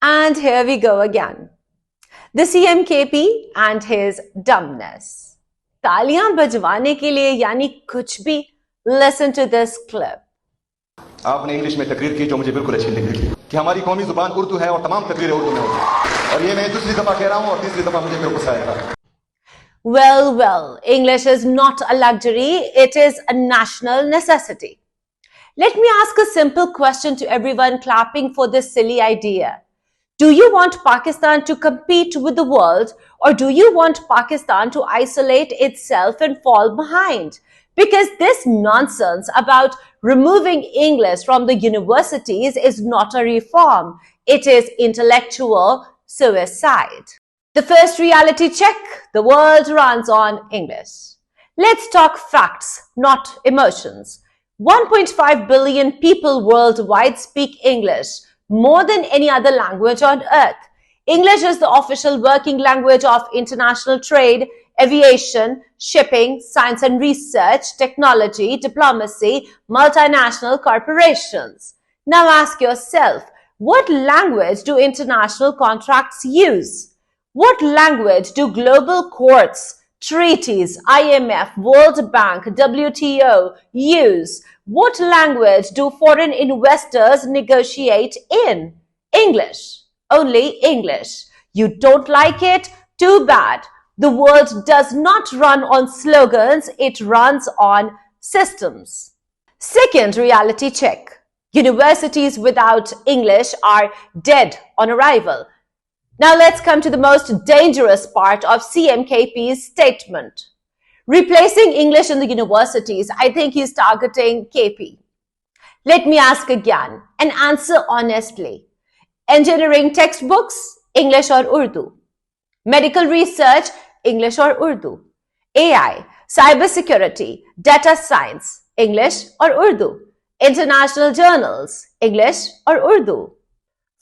And here we go again. The CMKP and his dumbness. तालियां बजवाने के लिए यानी कुछ भी. Listen to this clip. आपने इंग्लिश में तकरीर की जो मुझे बिल्कुल अच्छी नहीं लगी कि हमारी कौमी जुबान उर्दू है और तमाम तकरीरें उर्दू में होती और ये मैं दूसरी दफा कह रहा हूं और तीसरी दफा मुझे फिर गुस्सा आएगा. Well, English is not a luxury, it is a national necessity. Let me ask a simple question to everyone clapping for this silly idea. Do you want Pakistan to compete with the world, or do you want Pakistan to isolate itself and fall behind? Because this nonsense about removing English from the universities is not a reform. It is intellectual suicide. The first reality check, the world runs on English. Let's talk facts, not emotions. 1.5 billion people worldwide speak English, more than any other language on earth. English is the official working language of international trade, aviation, shipping, science and research, technology, diplomacy, multinational corporations. Now ask yourself, what language do international contracts use? What language do global courts, treaties, IMF, World Bank, WTO use? What language do foreign investors negotiate in? English. Only English. You don't like it? Too bad. The world does not run on slogans, it runs on systems. Second reality check. Universities without English are dead on arrival. Now let's come to the most dangerous part of CMKP's statement. Replacing English in the universities, I think he's targeting KP. Let me ask again and answer honestly. Engineering textbooks, English or Urdu? Medical research, English or Urdu? AI, cybersecurity, data science, English or Urdu? International journals, English or Urdu?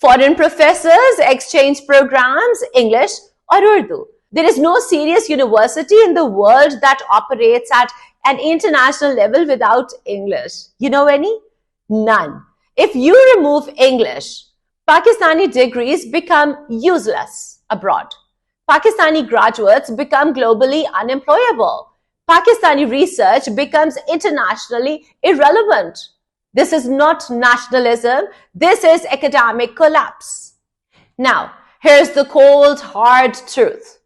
Foreign professors, exchange programs, English or Urdu? There is no serious university in the world that operates at an international level without English. You know any? None. If you remove English, Pakistani degrees become useless abroad. Pakistani graduates become globally unemployable. Pakistani research becomes internationally irrelevant. This is not nationalism. This is academic collapse. Now, here's the cold, hard truth.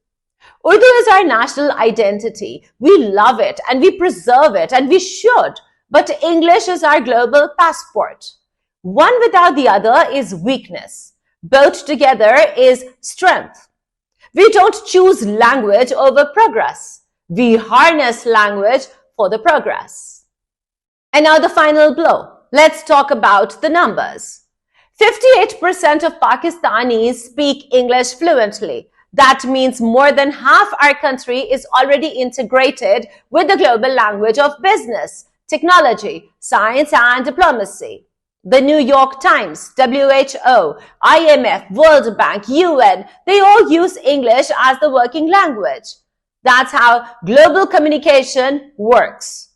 Urdu is our national identity. We love it and we preserve it and we should. But English is our global passport. One without the other is weakness. Both together is strength. We don't choose language over progress. We harness language for the progress. And now the final blow. Let's talk about the numbers. 58% of Pakistanis speak English fluently. That means more than half our country is already integrated with the global language of business, technology, science and diplomacy. The New York Times, WHO, IMF, World Bank, UN, they all use English as the working language. That's how global communication works.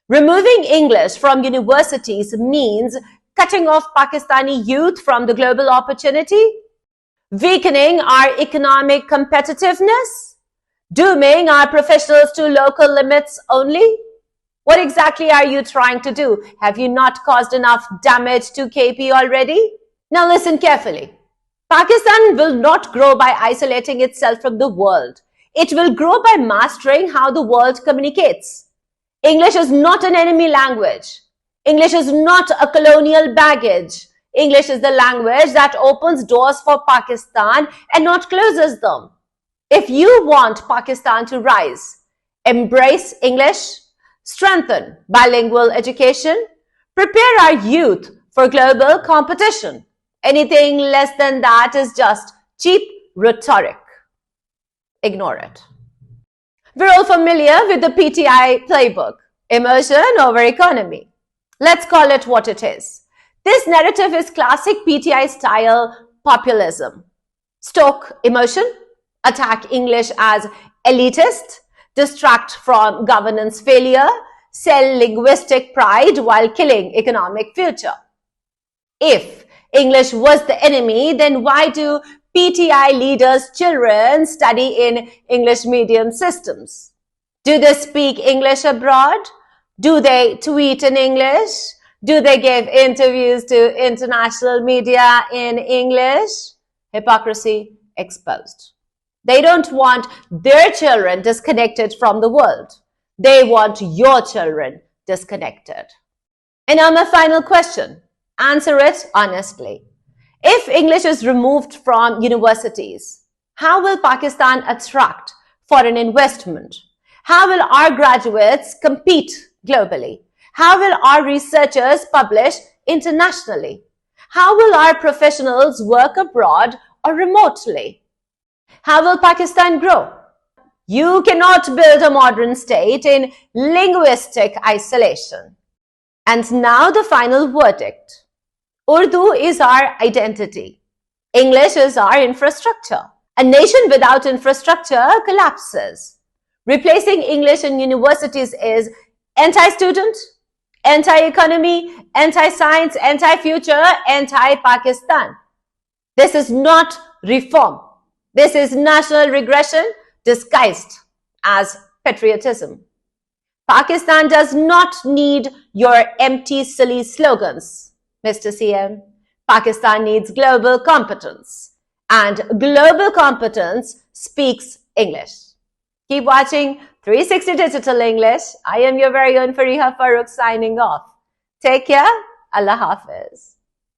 Removing English from universities means cutting off Pakistani youth from the global opportunity, weakening our economic competitiveness, dooming our professionals to local limits only. What exactly are you trying to do? Have you not caused enough damage to KP already? Now listen carefully. Pakistan will not grow by isolating itself from the world. It will grow by mastering how the world communicates. English is not an enemy language. English is not a colonial baggage. English is the language that opens doors for Pakistan and not closes them. If you want Pakistan to rise, embrace English, strengthen bilingual education, prepare our youth for global competition. Anything less than that is just cheap rhetoric. Ignore it. We're all familiar with the PTI playbook, immersion over economy. Let's call it what it is. This narrative is classic PTI style populism. Stoke emotion, attack English as elitist, distract from governance failure, sell linguistic pride while killing economic future. If English was the enemy, then why do PTI leaders' children study in English medium systems? Do they speak English abroad? Do they tweet in English? Do they give interviews to international media in English? Hypocrisy exposed. They don't want their children disconnected from the world. They want your children disconnected. And now my final question. Answer it honestly. If English is removed from universities, how will Pakistan attract foreign investment? How will our graduates compete globally? How will our researchers publish internationally? How will our professionals work abroad or remotely? How will Pakistan grow? You cannot build a modern state in linguistic isolation. And now the final verdict. Urdu is our identity. English is our infrastructure. A nation without infrastructure collapses. Replacing English in universities is anti-student, anti-economy, anti-science, anti-future, anti-Pakistan. This is not reform. This is national regression disguised as patriotism. Pakistan does not need your empty, silly slogans, Mr. CM. Pakistan needs global competence, and global competence speaks English. Keep watching 360 Digital English. I am your very own Fariha Farooq signing off. Take care. Allah Hafiz.